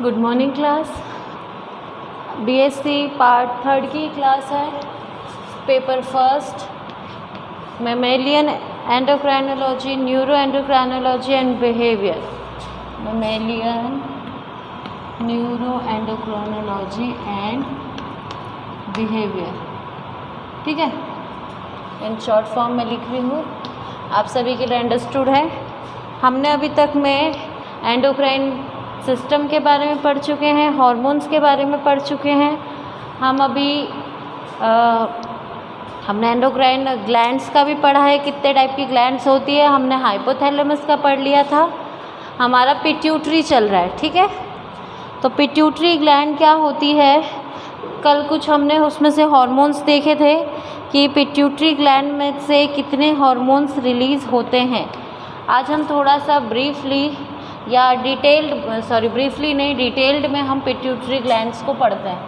Good morning class. BSc part 3 की class है। Paper first, mammalian endocrinology, neuro endocrinology and behaviour. Mammalian neuro endocrinology and behaviour, ठीक है। In short form में लिख रही हूँ, आप सभी के लिए अंडरस्टूड है। हमने अभी तक में एंडोक्राइन सिस्टम के बारे में पढ़ चुके हैं, हार्मोन्स के बारे में पढ़ चुके हैं। हमने एंडोक्राइन ग्लैंड्स का भी पढ़ा है, कितने टाइप की ग्लैंड्स होती है। हमने हाइपोथैलेमस का पढ़ लिया था। हमारा पिट्यूटरी चल रहा है, ठीक है। तो पिट्यूटरी ग्लैंड क्या होती है, कल कुछ हमने उसमें से हार्मोन्स देखे थे कि पिट्यूटरी ग्लैंड में से कितने हार्मोन्स रिलीज़ होते हैं। आज हम थोड़ा सा ब्रीफली या ब्रीफली नहीं, डिटेल्ड में हम पिट्यूटरी ग्लैंड्स को पढ़ते हैं।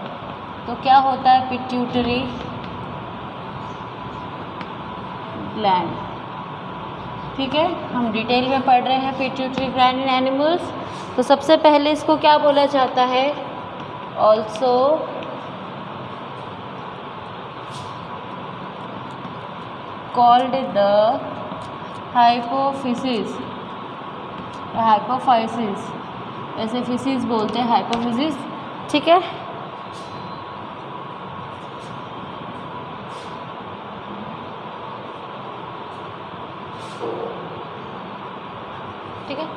तो क्या होता है पिट्यूटरी ग्लैंड, ठीक है। हम डिटेल में पढ़ रहे हैं पिट्यूटरी ग्लैंड इन एनिमल्स। तो सबसे पहले इसको क्या बोला जाता है, also called the hypophysis, hypophysis, ऐसे फिसिस बोलते हैं, हाइपोफिसिस, ठीक है। ठीक है,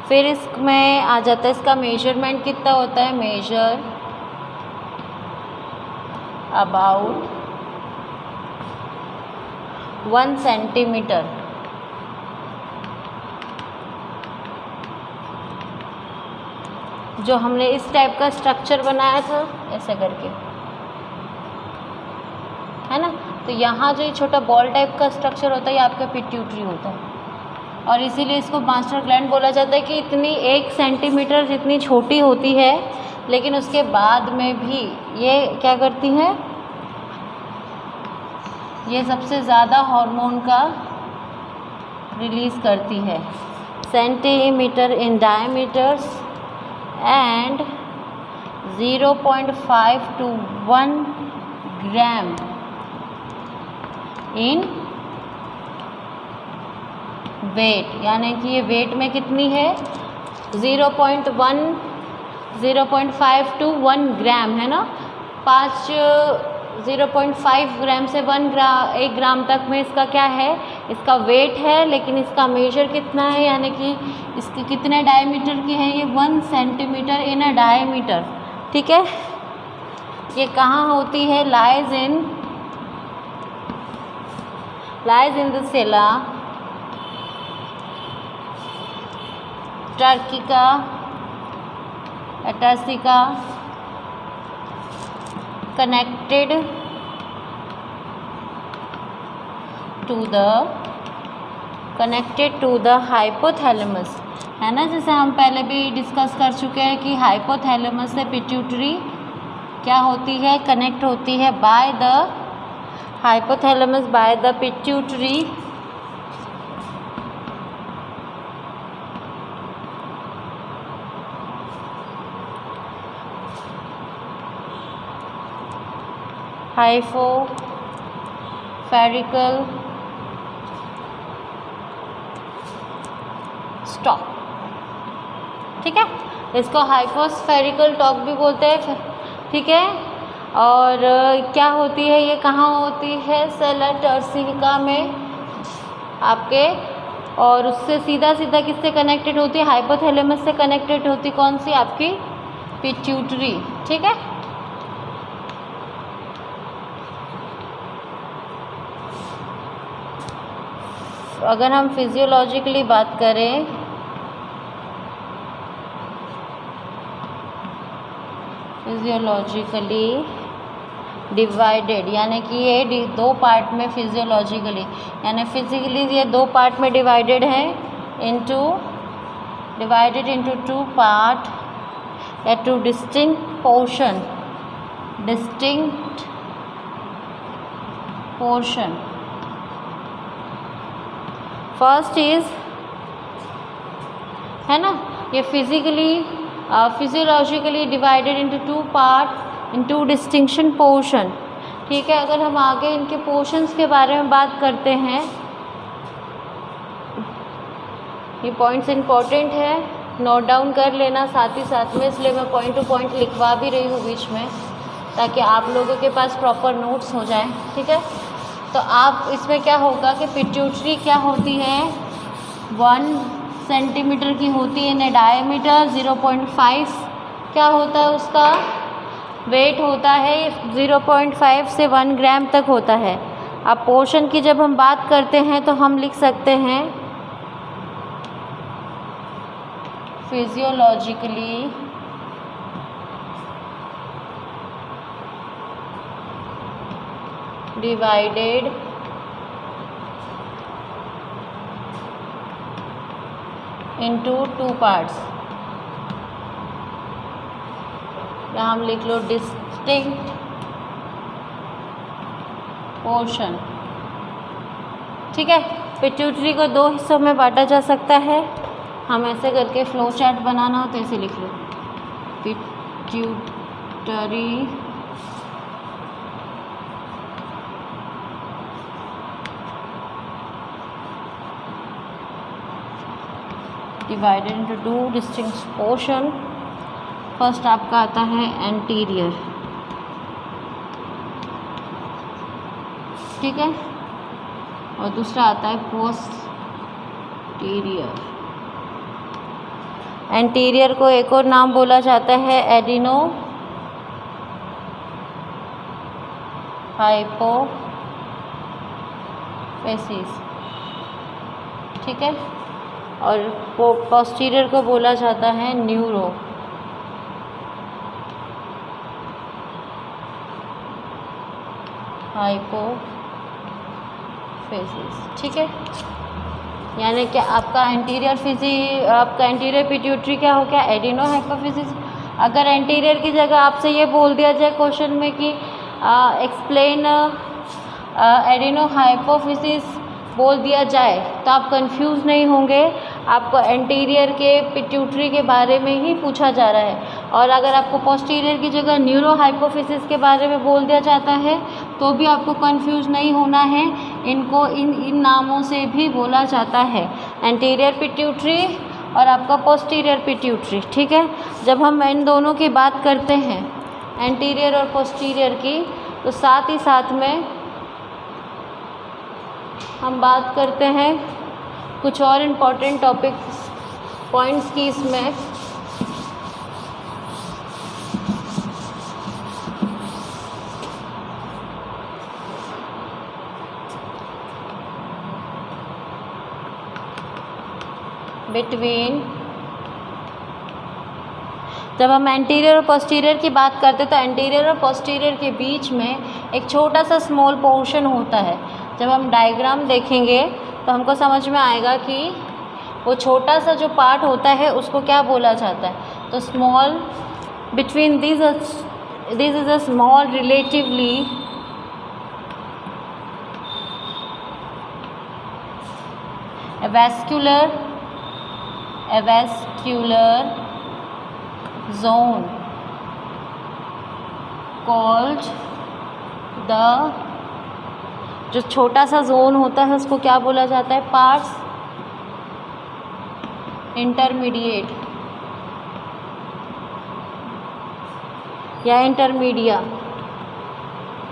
फिर इसमें आ जाता है इसका मेजरमेंट कितना होता है, मेजर अबाउट 1 सेंटीमीटर। जो हमने इस टाइप का स्ट्रक्चर बनाया था ऐसे करके, है ना। तो यहाँ जो ये छोटा बॉल टाइप का स्ट्रक्चर होता है ये आपका पिट्यूटरी होता है, और इसीलिए इसको मास्टर ग्लैंड बोला जाता है कि इतनी 1 सेंटीमीटर जितनी छोटी होती है, लेकिन उसके बाद में भी ये क्या करती है, ये सबसे ज़्यादा हार्मोन का रिलीज़ करती है। Centimetre in diameters and 0.5 to 1 gram in weight, यानी कि ये वेट में कितनी है, 0.5 to 1 ग्राम, है ना। 0.5 ग्राम से 1 ग्राम तक में इसका क्या है, इसका वेट है। लेकिन इसका मेजर कितना है, यानी कि इसके कितने डायमीटर की है, ये 1 सेंटीमीटर इन अ डायमीटर, ठीक है। ये कहाँ होती है, lies in the sella turcica एटासिका, कनेक्टेड टू द हाइपोथैलेमस, है ना। जैसे हम पहले भी डिस्कस कर चुके हैं कि हाइपोथैलेमस से पिट्यूटरी क्या होती है, कनेक्ट होती है by the hypothalamus by the pituitary hypophyseal stalk, ठीक है। इसको हाइपोस्फेरिकल टॉक भी बोलते हैं, ठीक है। और क्या होती है, ये कहाँ होती है, सेला टर्सिका में आपके, और उससे सीधा किससे कनेक्टेड होती है, हाइपोथैलेमस से कनेक्टेड होती, कौन सी, आपकी पिट्यूटरी, ठीक है। अगर हम फिजियोलॉजिकली बात करें, फिजियोलॉजिकली डिवाइडेड, यानी कि ये 2 पार्ट में फिजियोलॉजिकली, यानी फिजिकली ये 2 पार्ट में डिवाइडेड है, डिवाइडेड इनटू 2 पार्ट या 2 डिस्टिंक्ट पोर्शन। फर्स्ट इज है ना। ये physiologically divided into 2 part in 2 distinction portion. ठीक है, अगर हम आगे इनके पोर्शंस के बारे में बात करते हैं, ये पॉइंट्स इम्पॉर्टेंट है, नोट डाउन कर लेना साथ ही साथ में, इसलिए मैं पॉइंट टू पॉइंट लिखवा भी रही हूँ बीच में, ताकि आप लोगों के पास प्रॉपर नोट्स हो जाएं। ठीक है, तो आप इसमें क्या होगा कि पिट्यूटरी क्या होती है, 1 सेंटीमीटर की होती है, इन डायमीटर 0.5 क्या होता है, उसका वेट होता है 0.5 से 1 ग्राम तक होता है। अब पोर्शन की जब हम बात करते हैं तो हम लिख सकते हैं फिजियोलॉजिकली डिवाइडेड into 2 पार्ट्स। यहाँ हम लिख लो डिस्टिंक्ट पोर्शन। ठीक है, पिट्यूटरी को 2 हिस्सों में बांटा जा सकता है। हम ऐसे करके फ्लो चार्ट बनाना हो तो ऐसे लिख लो, pituitary divided into 2 distinct portion. First आपका आता है एंटीरियर, ठीक है, और दूसरा आता है पोस्टीरियर। एंटीरियर को एक और नाम बोला जाता है एडिनो हाइपोफिसिस। ठीक है, और पोस्टीरियर को बोला जाता है न्यूरो हाइपोफिसिस। ठीक है, यानी कि आपका एंटीरियर पिट्यूटरी क्या हो गया, एडिनो हाइपोफिसिस। अगर एंटीरियर की जगह आपसे ये बोल दिया जाए क्वेश्चन में कि एक्सप्लेन एडिनो हाइपोफिसिस बोल दिया जाए तो आप कंफ्यूज नहीं होंगे, आपको एंटीरियर के पिट्यूटरी के बारे में ही पूछा जा रहा है। और अगर आपको पोस्टीरियर की जगह न्यूरो हाइपोफिसिस के बारे में बोल दिया जाता है तो भी आपको कंफ्यूज नहीं होना है, इनको इन नामों से भी बोला जाता है, एंटीरियर पिट्यूटरी और आपका पोस्टीरियर पिट्यूटरी। ठीक है, जब हम इन दोनों की बात करते हैं एंटीरियर और पोस्टीरियर की, तो साथ ही साथ में हम बात करते हैं कुछ और इम्पॉर्टेंट टॉपिक्स पॉइंट्स की इसमें। बिटवीन, जब हम एंटीरियर और पोस्टीरियर की बात करते हैं तो एंटीरियर और पोस्टीरियर के बीच में एक छोटा सा स्मॉल पोर्शन होता है। जब हम डायग्राम देखेंगे तो हमको समझ में आएगा कि वो छोटा सा जो पार्ट होता है उसको क्या बोला जाता है। तो small between this is a small relatively vascular zone called the, जो छोटा सा जोन होता है उसको क्या बोला जाता है, पार्स इंटरमीडिएट या इंटरमीडिया,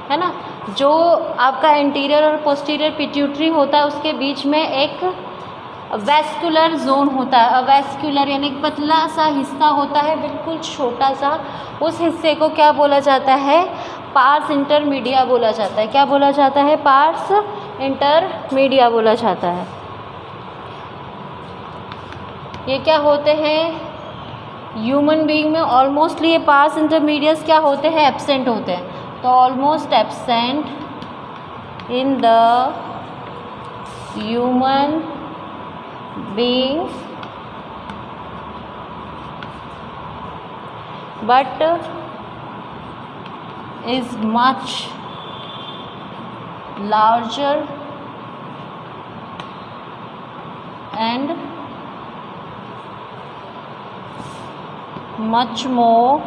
है ना। जो आपका एंटीरियर और पोस्टीरियर पिट्यूटरी होता है उसके बीच में एक वैस्कुलर जोन होता है। वैस्कुलर यानी पतला सा हिस्सा होता है, बिल्कुल छोटा सा, उस हिस्से को क्या बोला जाता है, पार्स इंटरमीडिया बोला जाता है। क्या बोला जाता है, पार्स इंटरमीडिया बोला जाता है। ये क्या होते हैं, ह्यूमन बीइंग में ऑलमोस्टली ये पार्स इंटरमीडियट्स क्या होते हैं, एब्सेंट होते हैं। तो almost absent in the human being but is much larger and much more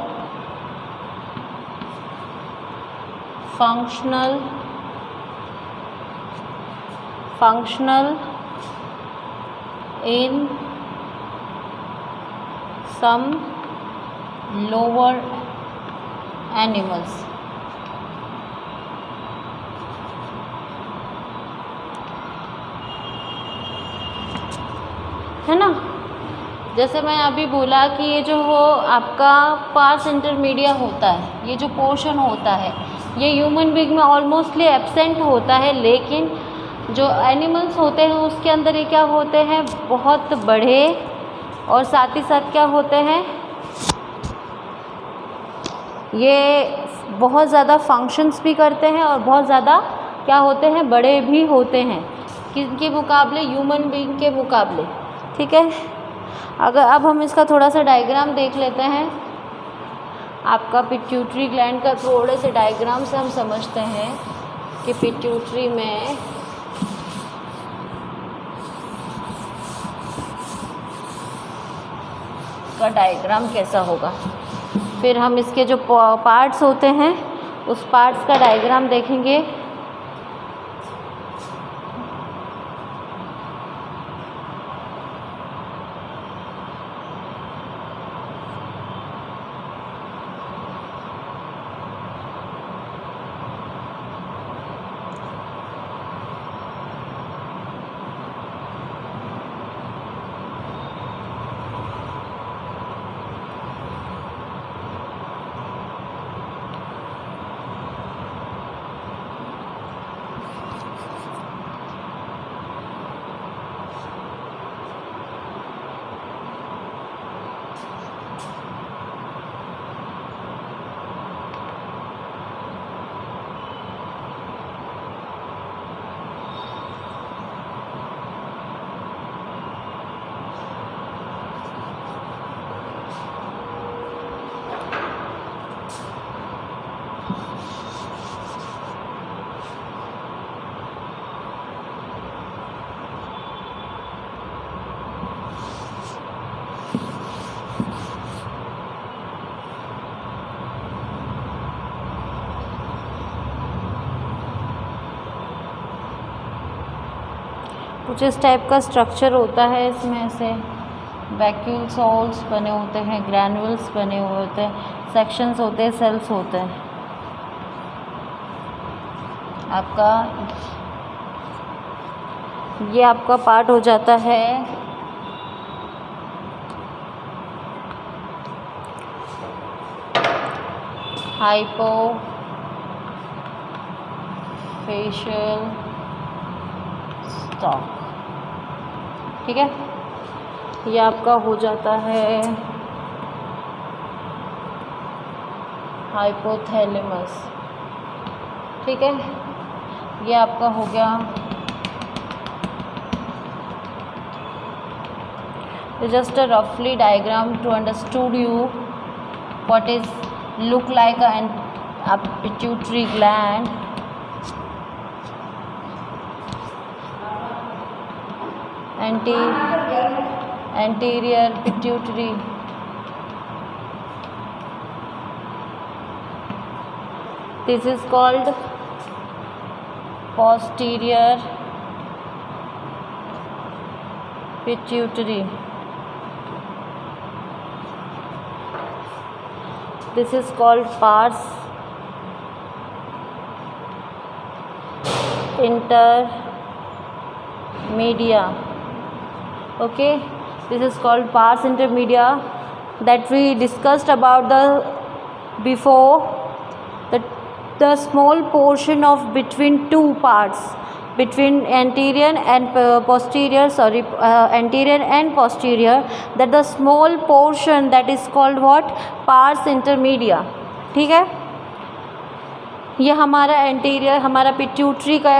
functional in some lower animals. है ना। जैसे मैं अभी बोला कि ये जो हो आपका पार्स इंटरमीडिया होता है, ये जो पोर्शन होता है ये ह्यूमन बीइंग में ऑलमोस्टली एब्सेंट होता है, लेकिन जो एनिमल्स होते हैं उसके अंदर ये क्या होते हैं, बहुत बड़े, और साथ ही साथ क्या होते हैं, ये बहुत ज़्यादा फंक्शंस भी करते हैं और बहुत ज़्यादा क्या होते हैं, बड़े भी होते हैं किनके मुकाबले, ह्यूमन बीइंग के मुकाबले। ठीक है, अगर अब हम इसका थोड़ा सा डायग्राम देख लेते हैं, आपका पिट्यूटरी ग्लैंड का थोड़े से डायग्राम से हम समझते हैं कि पिट्यूटरी में का डायग्राम कैसा होगा, फिर हम इसके जो पार्ट्स होते हैं उस पार्ट्स का डायग्राम देखेंगे। कुछ इस टाइप का स्ट्रक्चर होता है, इसमें से वैक्यूल सोल्स बने होते हैं, ग्रैन्युल्स बने हुए होते हैं, सेक्शंस होते हैं, सेल्स होते हैं। आपका ये आपका पार्ट हो जाता है हाइपोफेशियल स्टॉक। ठीक है, ये आपका हो जाता है हाइपोथैलेमस। ठीक है, ये आपका हो गया जस्ट अ रफली diagram to understood you what is look like a pituitary gland. Anterior pituitary, this is called posterior pituitary. This is called pars intermedia. Okay, this is called pars intermedia that we discussed about before, the small portion of between two parts, between anterior and posterior, anterior and posterior, that the small portion that is called what, pars intermedia. ठीक है, ये हमारा anterior, हमारा pituitary का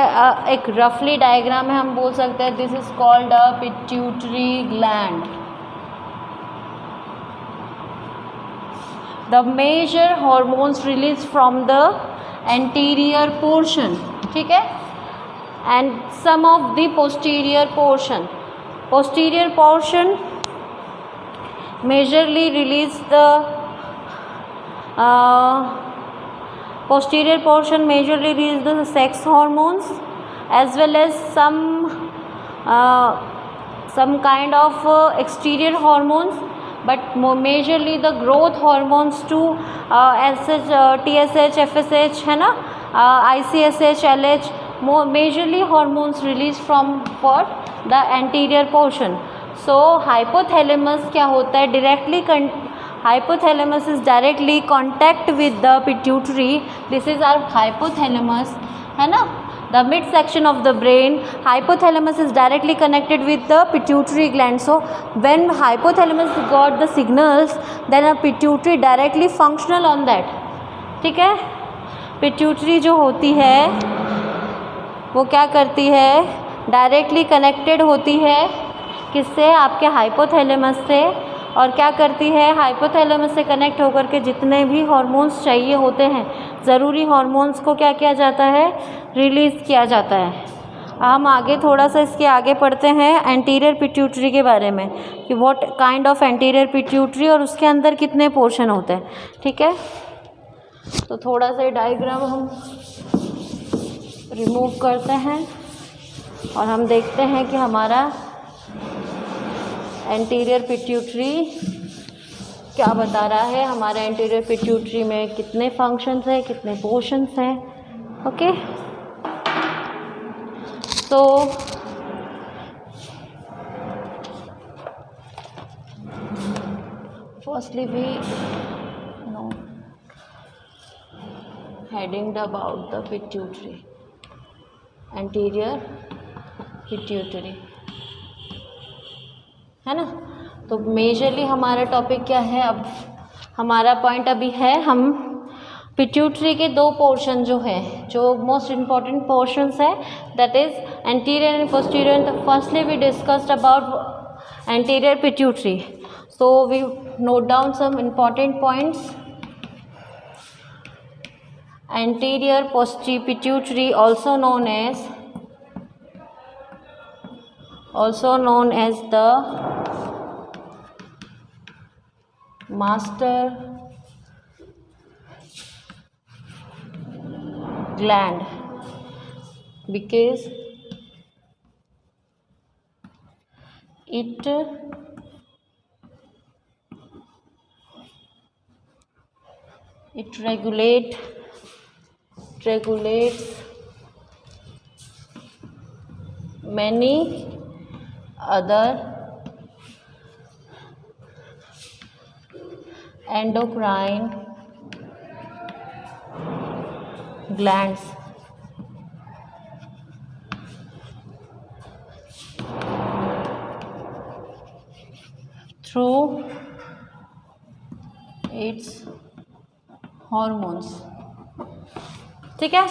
एक रफली diagram है, हम बोल सकते हैं this is called a pituitary gland. The major hormones release from the anterior portion, ठीक है, and some of the posterior portion. Posterior portion majorly release the posterior portion majorly release the sex hormones as well as some kind of exterior hormones, but majorly the growth hormones too, SH, TSH, FSH है ना, ICSH, LH, majorly hormones released from what, the anterior portion. So hypothalamus क्या होता है, directly hypothalamus is directly contact with the pituitary. This is our hypothalamus है ना, the midsection of the brain. Hypothalamus is directly connected with the pituitary gland. So when hypothalamus got the signals, then a pituitary directly functional on that. ठीक है, pituitary जो होती है वो क्या करती है, डायरेक्टली कनेक्टेड होती है किससे, आपके हाइपोथैलेमस से, और क्या करती है, हाइपोथैलेमस से कनेक्ट होकर के जितने भी हार्मोन्स चाहिए होते हैं, ज़रूरी हार्मोन्स को क्या किया जाता है, रिलीज़ किया जाता है। हम आगे थोड़ा सा इसके आगे पढ़ते हैं एंटीरियर पिट्यूटरी के बारे में कि what kind of anterior pituitary और उसके अंदर कितने पोर्शन होते हैं। ठीक है, तो थोड़ा सा डायग्राम हम रिमूव करते हैं और हम देखते हैं कि हमारा एंटीरियर पिट्यूटरी क्या बता रहा है, हमारे एंटीरियर पिट्यूटरी में कितने फंक्शंस हैं, कितने पोर्शंस हैं। ओके, तो firstly we know heading about the pituitary, anterior pituitary है ना। तो मेजरली हमारा टॉपिक क्या है, अब हमारा पॉइंट अभी है, हम पिट्यूटरी के दो पोर्शन जो है, जो मोस्ट इम्पॉर्टेंट पोर्शंस है, that is anterior and posterior. तो firstly we discussed about anterior pituitary, so we note down some important points. Anterior pituitary also known as the master gland, because it regulates many other endocrine glands through its hormones। ठीक है,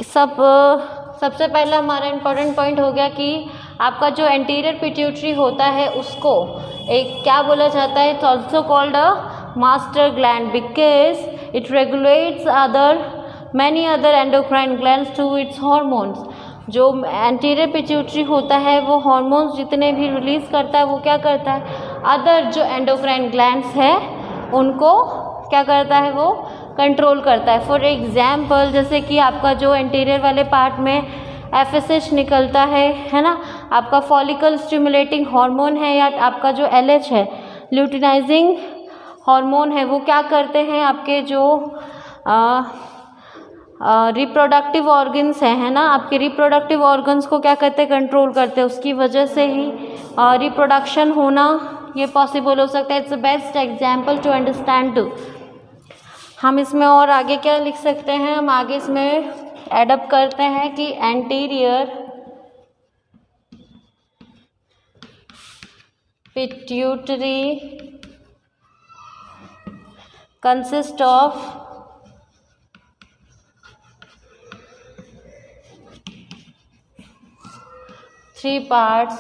सबसे पहला हमारा important point हो गया कि आपका जो एंटीरियर पिट्यूटरी होता है उसको एक क्या बोला जाता है, it's also called a master gland because it regulates many other endocrine glands to its hormones. जो एंटीरियर पिट्यूटरी होता है वो हॉर्मोन्स जितने भी रिलीज़ करता है वो क्या करता है, अदर जो एंडोक्राइन ग्लैंड्स है उनको क्या करता है, वो कंट्रोल करता है। फॉर एग्जाम्पल जैसे कि आपका जो एंटीरियर वाले पार्ट में FSH निकलता है ना, आपका फॉलिकल स्टिमुलेटिंग हार्मोन है, या आपका जो LH है ल्यूटिनाइजिंग हार्मोन है, वो क्या करते हैं, आपके जो रिप्रोडक्टिव ऑर्गन्स है ना, आपके रिप्रोडक्टिव ऑर्गन्स को क्या करते हैं, कंट्रोल करते हैं। उसकी वजह से ही रिप्रोडक्शन होना ये पॉसिबल हो सकता है। It's the best example to understand too. हम इसमें और आगे क्या लिख सकते हैं, हम आगे इसमें एडअप करते हैं कि anterior pituitary consist of three parts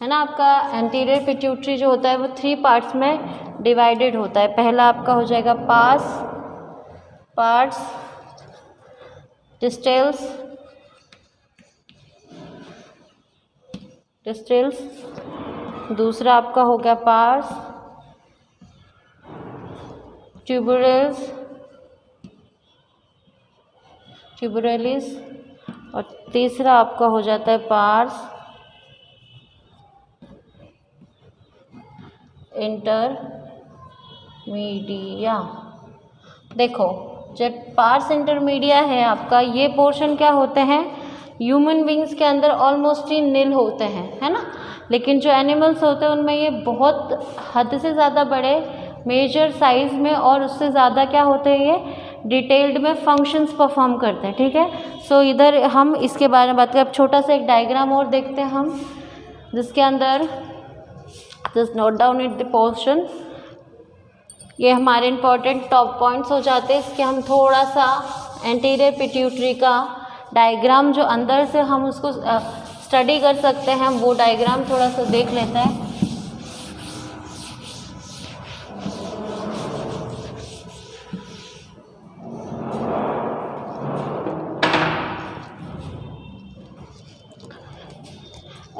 है ना। आपका एंटीरियर पिट्यूटरी जो होता है वो 3 पार्ट्स में डिवाइडेड होता है। पहला आपका हो जाएगा पार्ट्स डिस्टल्स डिस्टल्स। दूसरा आपका हो गया पार्स, ट्यूबरल्स, ट्यूबरलिस, और तीसरा आपका हो जाता है पार्स इंटरमीडिया। देखो जब पार्स इंटरमीडिया है आपका, ये पोर्शन क्या होते हैं, ह्यूमन बींग्स के अंदर ऑलमोस्ट ही नील होते हैं, है ना। लेकिन जो एनिमल्स होते हैं उनमें ये बहुत हद से ज़्यादा बड़े मेजर साइज में और उससे ज़्यादा क्या होते हैं, ये डिटेल्ड में फंक्शंस परफॉर्म करते हैं, ठीक है। सो इधर हम इसके बारे में बात करें। अब छोटा सा एक डायग्राम और देखते हैं हम, जिसके अंदर just note down it the portion. ये हमारे इम्पोर्टेंट टॉप पॉइंट्स हो जाते हैं। इसके हम थोड़ा सा एंटीरियर पिट्यूटरी का डायग्राम जो अंदर से हम उसको स्टडी कर सकते हैं, वो डायग्राम थोड़ा सा देख लेते हैं।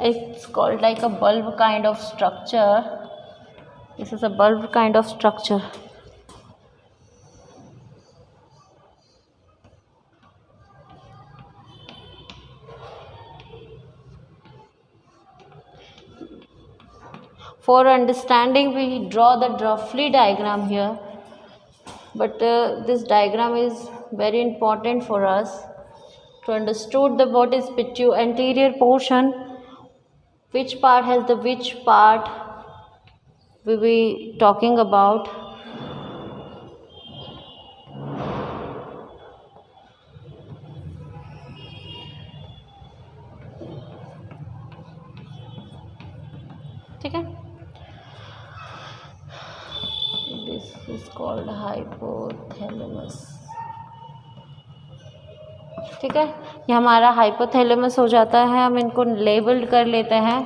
It's called like a bulb kind of structure. This is a bulb kind of structure. For understanding, we draw the roughly diagram here, but this diagram is very important for us to understood the what is anterior portion, which part has the which part we will be talking about. ठीक है, this is called hypothalamus। ठीक है, ये हमारा hypothalamus हो जाता है। हम इनको लेबल्ड कर लेते हैं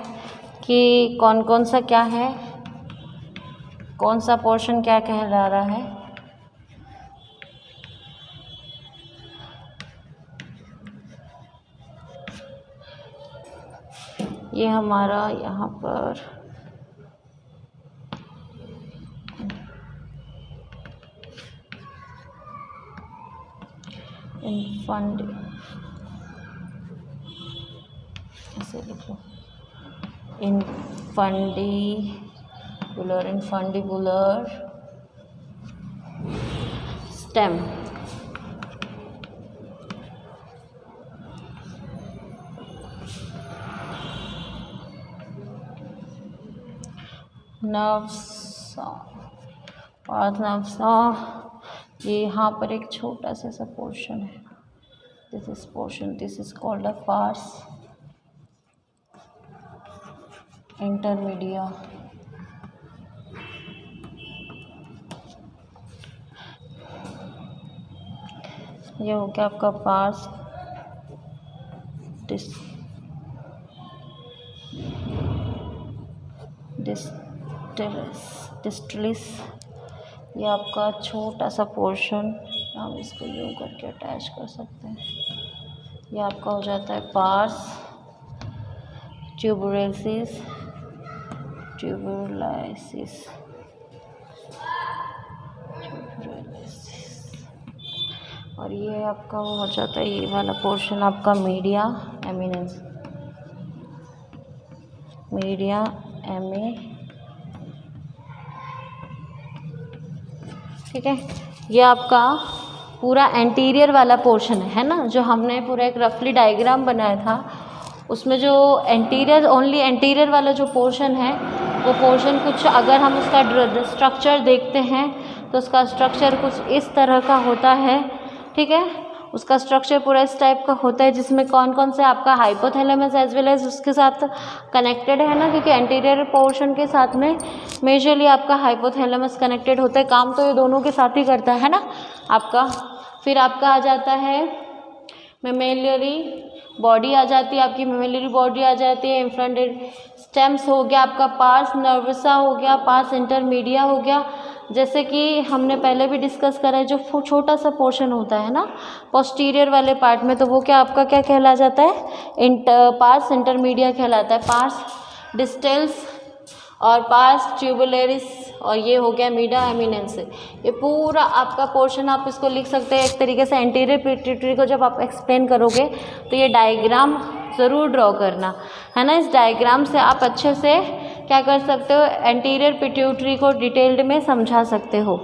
कि कौन कौन सा क्या है, कौन सा पोर्शन क्या कहला रहा है। ये हमारा यहाँ पर ऐसे लिख लो, इनफंडिबुलर स्टेम। नर्व्स ये यहाँ पर एक छोटा सा पोर्शन है, this is called a parse intermedia. ये हो गया आपका पार्स डिस्टलिस। ये आपका छोटा सा पोर्शन, हम इसको यूँ करके अटैच कर सकते हैं। ये आपका हो जाता है पार्स ट्यूबरलिस। और ये आपका वो हो जाता है, ये वाला पोर्शन आपका मीडिया एमिनेंस, ठीक है। ये आपका पूरा एंटीरियर वाला पोर्शन है ना, जो हमने पूरा एक रफली डायग्राम बनाया था, उसमें जो ओनली एंटीरियर वाला जो पोर्शन है, वो पोर्शन कुछ अगर हम उसका स्ट्रक्चर देखते हैं तो उसका स्ट्रक्चर कुछ इस तरह का होता है, ठीक है। उसका स्ट्रक्चर पूरा इस टाइप का होता है, जिसमें कौन कौन से आपका हाइपोथैलेमस एज वेल एज उसके साथ कनेक्टेड है ना, क्योंकि एंटीरियर पोर्शन के साथ में मेजरली आपका हाइपोथैलेमस कनेक्टेड होता है। काम तो ये दोनों के साथ ही करता है ना आपका। फिर आपका आ जाता है मेमेलियरी बॉडी आ जाती है, आपकी मेमेलियरी बॉडी आ जाती है। इन्फ्रंटेड स्टेम्स हो गया आपका, पार्स नर्वसा हो गया, पार्स इंटरमीडिया हो गया, जैसे कि हमने पहले भी डिस्कस करा है, जो छोटा सा पोर्शन होता है ना पोस्टीरियर वाले पार्ट में, तो वो क्या आपका क्या कहला जाता है, पार्स इंटरमीडिया कहलाता है, पार्स डिस्टल्स और पार्स ट्यूबुलरिस, और ये हो गया मीडिया एमिनेंस। ये पूरा आपका पोर्शन आप इसको लिख सकते हैं एक तरीके से। एंटीरियर पिट्यूटरी को जब आप एक्सप्लेन करोगे तो ये डायग्राम ज़रूर ड्रॉ करना है ना। इस डायग्राम से आप अच्छे से क्या कर सकते हो, एंटीरियर पिट्यूटरी को डिटेल्ड में समझा सकते हो।